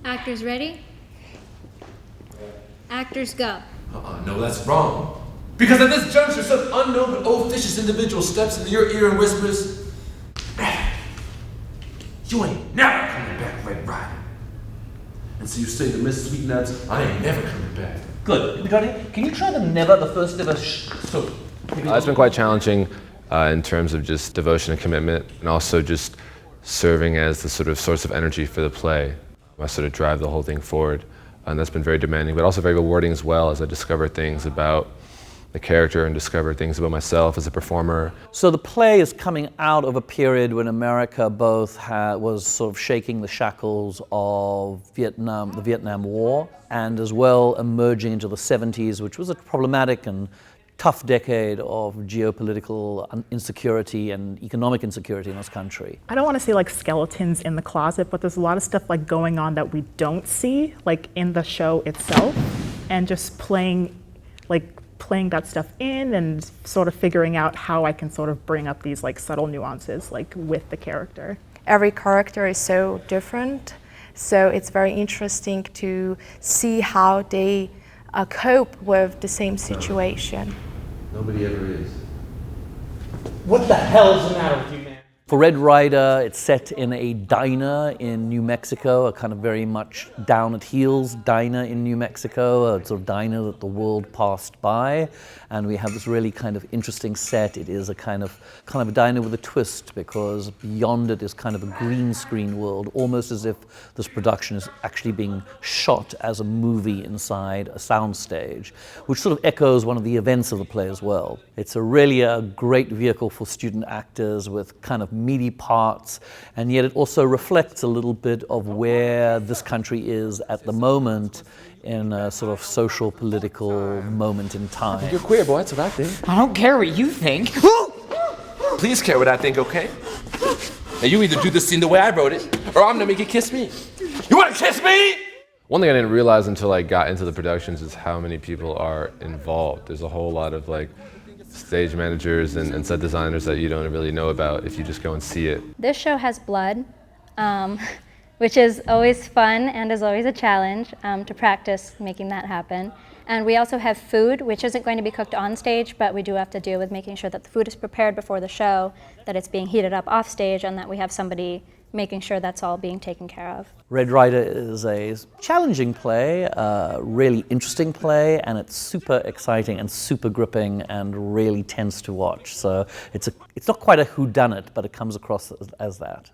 Actors ready? Actors go. No, that's wrong. Because at this juncture, some unknown but officious individual steps into your ear and whispers, "You ain't never coming back, Red Ryder." And so you say to Miss Sweet Nuts, "I ain't never coming back." Good. Can you try the first ever It's been quite challenging in terms of just devotion and commitment, and also just serving as the sort of source of energy for the play. I sort of drive the whole thing forward, and that's been very demanding, but also very rewarding as well, as I discover things about the character and discover things about myself as a performer. So the play is coming out of a period when America both was sort of shaking the shackles of the Vietnam War, and as well emerging into the 70s, which was a problematic and tough decade of geopolitical insecurity and economic insecurity in this country. I don't want to say like skeletons in the closet, but there's a lot of stuff like going on that we don't see, like in the show itself, and just playing that stuff in and sort of figuring out how I can sort of bring up these like subtle nuances like with the character. Every character is so different, so it's very interesting to see how they cope with the same situation. Nobody ever is. What the hell is the matter with you, man? For Red Ryder, it's set in a diner in New Mexico, a kind of very much down at heels diner in New Mexico, a sort of diner that the world passed by. And we have this really kind of interesting set. It is a kind of a diner with a twist, because beyond it is kind of a green screen world, almost as if this production is actually being shot as a movie inside a soundstage, which sort of echoes one of the events of the play as well. It's really a great vehicle for student actors with kind of meaty parts, and yet it also reflects a little bit of where this country is at the moment in a sort of social political moment in time. You're queer, boy. That's what I think. I don't care what you think. Please care what I think, okay? Now you either do the scene the way I wrote it, or I'm gonna make you kiss me. You wanna kiss me? One thing I didn't realize until I got into the productions is how many people are involved. There's a whole lot of like stage managers and set designers that you don't really know about if you just go and see it. This show has blood, which is always fun and is always a challenge to practice making that happen. And we also have food, which isn't going to be cooked on stage, but we do have to deal with making sure that the food is prepared before the show, that it's being heated up off stage, and that we have somebody making sure that's all being taken care of. Red Ryder is a challenging play, really interesting play, and it's super exciting and super gripping and really tense to watch. So it's not quite a whodunit, but it comes across as that.